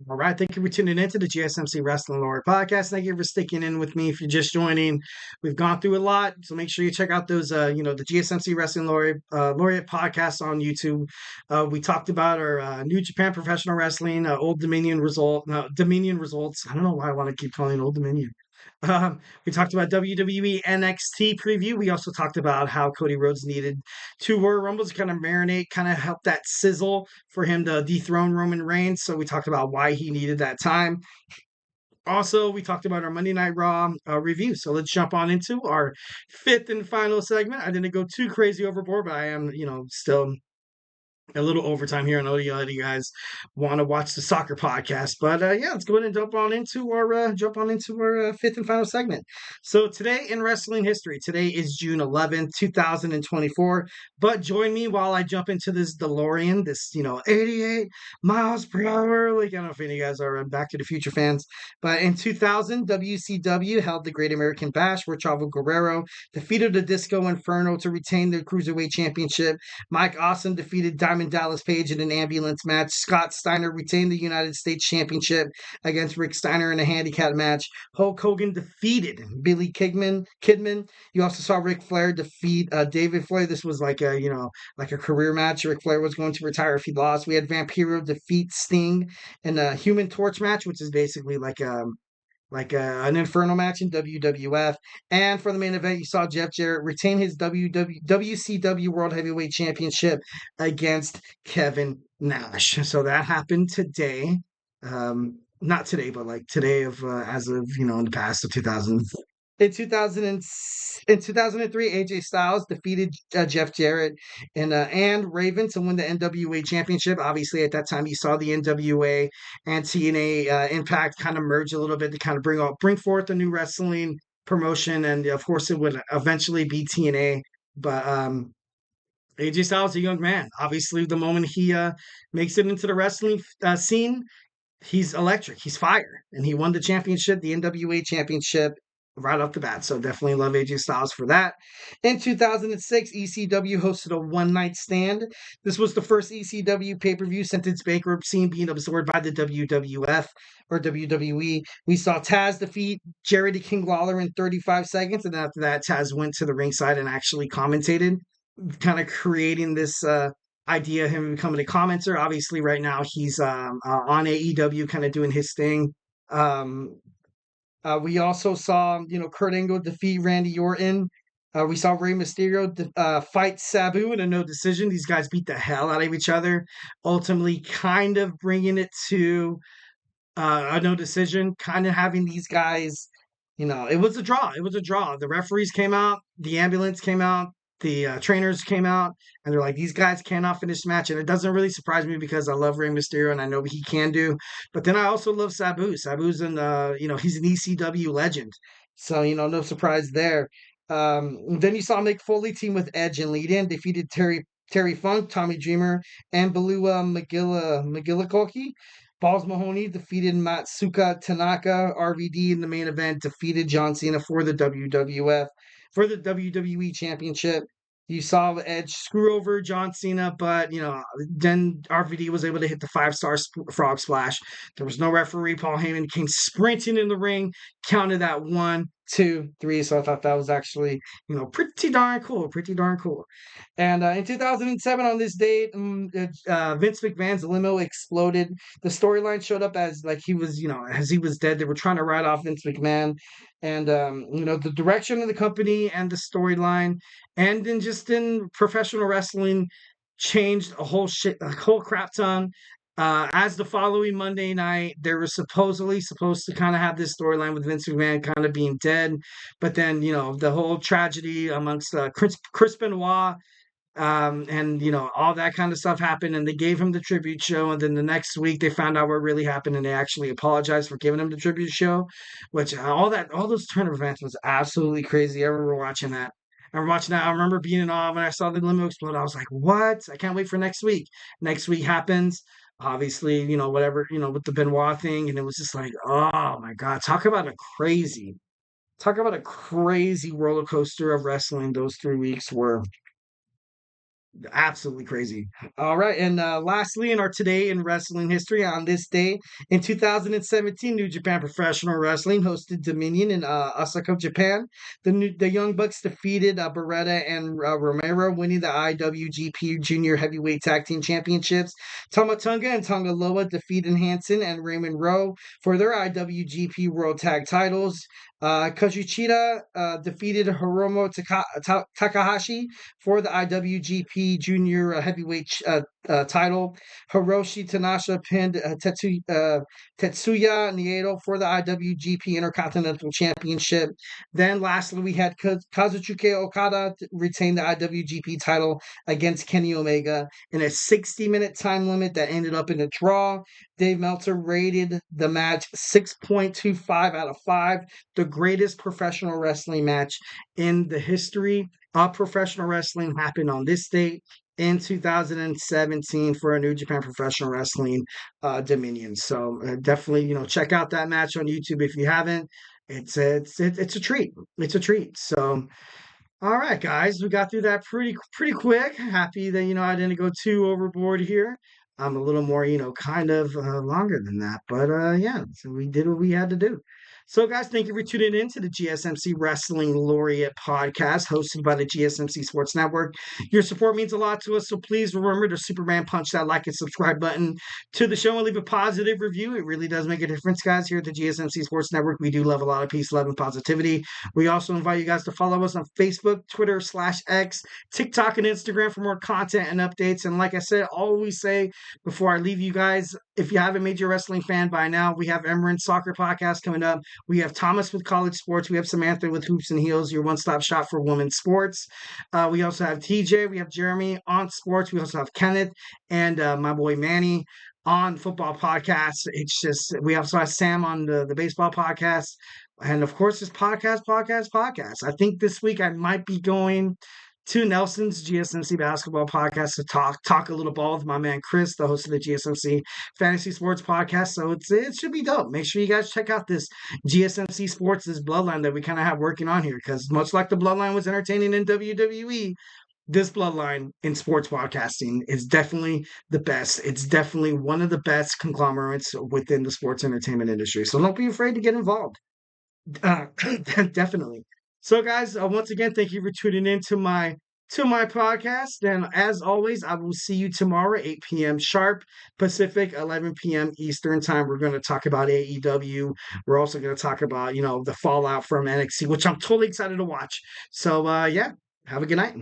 All right. Thank you for tuning in to the GSMC Wrestling Laureate Podcast. Thank you for sticking in with me. If you're just joining, we've gone through a lot. So make sure you check out those, the GSMC Wrestling Laureate Podcast on YouTube. We talked about our New Japan Professional Wrestling, Dominion results. I don't know why I want to keep calling it Old Dominion. We talked about WWE NXT preview. We also talked about how Cody Rhodes needed two Royal Rumbles to kind of marinate, kind of help that sizzle for him to dethrone Roman Reigns. So we talked about why he needed that time. Also, we talked about our Monday Night Raw review. So let's jump on into our fifth and final segment. I didn't go too crazy overboard, but I am, still a little overtime here. I know you guys want to watch the soccer podcast, but yeah, let's go ahead and jump on into our fifth and final segment. So today in wrestling history, today is June 11th, 2024. But join me while I jump into this DeLorean, this 88 miles per hour. Like, I don't know if any of you guys are Back to the Future fans, but in 2000, WCW held the Great American Bash, where Chavo Guerrero defeated the Disco Inferno to retain the Cruiserweight Championship. Mike Awesome defeated Diamond Dallas Page in an ambulance match. Scott Steiner retained the United States Championship against Rick Steiner in a handicap match. Hulk Hogan defeated Billy Kidman. You also saw Ric Flair defeat David Flair. This was like a career match. Ric Flair was going to retire if he lost. We had Vampiro defeat Sting in a Human Torch match, which is basically an Inferno match in WWF. And for the main event, you saw Jeff Jarrett retain his WCW World Heavyweight Championship against Kevin Nash. So that happened today. Not today, but like today as of, in the past of 2000. In 2003, AJ Styles defeated Jeff Jarrett and Raven to win the NWA Championship. Obviously, at that time, you saw the NWA and TNA Impact kind of merge a little bit to kind of bring forth a new wrestling promotion, and of course, it would eventually be TNA. But AJ Styles is a young man. Obviously, the moment he makes it into the wrestling scene, he's electric. He's fire. And he won the championship, the NWA championship, right off the bat. So definitely love AJ Styles for that. In 2006, ECW hosted a one-night stand. This was the first ECW pay-per-view since its bankruptcy being absorbed by the WWF or WWE. We saw Taz defeat Jerry the King Lawler in 35 seconds. And after that, Taz went to the ringside and actually commentated, kind of creating this idea of him becoming a commenter. Obviously, right now he's on AEW, kind of doing his thing. We also saw, Kurt Angle defeat Randy Orton. We saw Rey Mysterio fight Sabu in a no decision. These guys beat the hell out of each other, ultimately kind of bringing it to a no decision, kind of having these guys, it was a draw. It was a draw. The referees came out, the ambulance came out, the trainers came out, and they're like, these guys cannot finish the match. And it doesn't really surprise me because I love Rey Mysterio and I know what he can do. But then I also love Sabu. Sabu's he's an ECW legend. So, no surprise there. Then you saw Mick Foley team with Edge and lead in, defeated Terry Funk, Tommy Dreamer, and Balua McGillicuddy. Balls Mahoney defeated Matsuka Tanaka. RVD in the main event defeated John Cena for the WWE Championship. You saw Edge screw over John Cena, but then RVD was able to hit the 5-star frog splash. There was no referee. Paul Heyman came sprinting in the ring, counted that 1, 2, 3. So I thought that was actually, pretty darn cool. Pretty darn cool. And in 2007, on this date, Vince McMahon's limo exploded. The storyline showed up as like he was, as he was dead. They were trying to write off Vince McMahon, and the direction of the company and the storyline, and then just in professional wrestling, changed a whole crap ton. As the following Monday night, they were supposedly supposed to kind of have this storyline with Vince McMahon kind of being dead, but then the whole tragedy amongst Chris Benoit, and all that kind of stuff happened, and they gave him the tribute show, and then the next week they found out what really happened, and they actually apologized for giving him the tribute show, which all those turn of events was absolutely crazy. I remember watching that. I remember being in awe when I saw the limo explode. I was like, what? I can't wait for next week. Next week happens. Obviously, whatever, with the Benoit thing. And it was just like, oh my God, talk about a crazy roller coaster of wrestling those 3 weeks were. Absolutely crazy. All right, and lastly, in our today in wrestling history, on this day in 2017, New Japan Professional Wrestling hosted Dominion in Osaka, Japan. The Young Bucks defeated Beretta and Romero, winning the IWGP Junior Heavyweight Tag Team Championships. Tamatonga and Tonga Loa defeated Hansen and Raymond Rowe for their IWGP World Tag titles. Kazuchika defeated Hiromu Takahashi for the IWGP Junior Heavyweight title. Hiroshi Tanasha pinned Tetsuya Naito for the IWGP Intercontinental Championship. Then, lastly, we had Kazuchika Okada retain the IWGP title against Kenny Omega in a 60-minute time limit that ended up in a draw. Dave Meltzer rated the match 6.25 out of 5, the greatest professional wrestling match in the history of professional wrestling. Happened on this date in 2017 for a New Japan Professional Wrestling Dominion. So definitely, check out that match on YouTube if you haven't. It's a treat. It's a treat. So all right, guys, we got through that pretty quick. Happy that I didn't go too overboard here. I'm a little more, kind of longer than that, but yeah, so we did what we had to do. So, guys, thank you for tuning in to the GSMC Wrestling Laureate Podcast, hosted by the GSMC Sports Network. Your support means a lot to us, so please remember to Superman punch that like and subscribe button to the show and leave a positive review. It really does make a difference, guys. Here at the GSMC Sports Network, we do love a lot of peace, love, and positivity. We also invite you guys to follow us on Facebook, Twitter /X, TikTok, and Instagram for more content and updates. And like I said, always say before I leave you guys, if you haven't made your wrestling fan by now, we have Emran Soccer Podcast coming up. We have Thomas with College Sports. We have Samantha with Hoops and Heels, your one-stop shop for women's sports. We also have TJ. We have Jeremy on sports. We also have Kenneth and my boy Manny on football podcasts. It's just, we also have Sam on the baseball podcast. And of course, this podcast. I think this week I might be going to Nelson's GSMC Basketball Podcast to talk a little ball with my man Chris, the host of the GSMC Fantasy Sports Podcast. So it should be dope. Make sure you guys check out this GSMC Sports, this bloodline that we kind of have working on here, because much like the bloodline was entertaining in WWE, this bloodline in sports podcasting is definitely the best. It's definitely one of the best conglomerates within the sports entertainment industry. So don't be afraid to get involved. Definitely. So, guys, once again, thank you for tuning in to my podcast. And as always, I will see you tomorrow, 8 p.m. sharp Pacific, 11 p.m. Eastern time. We're going to talk about AEW. We're also going to talk about, the fallout from NXT, which I'm totally excited to watch. So, yeah, have a good night.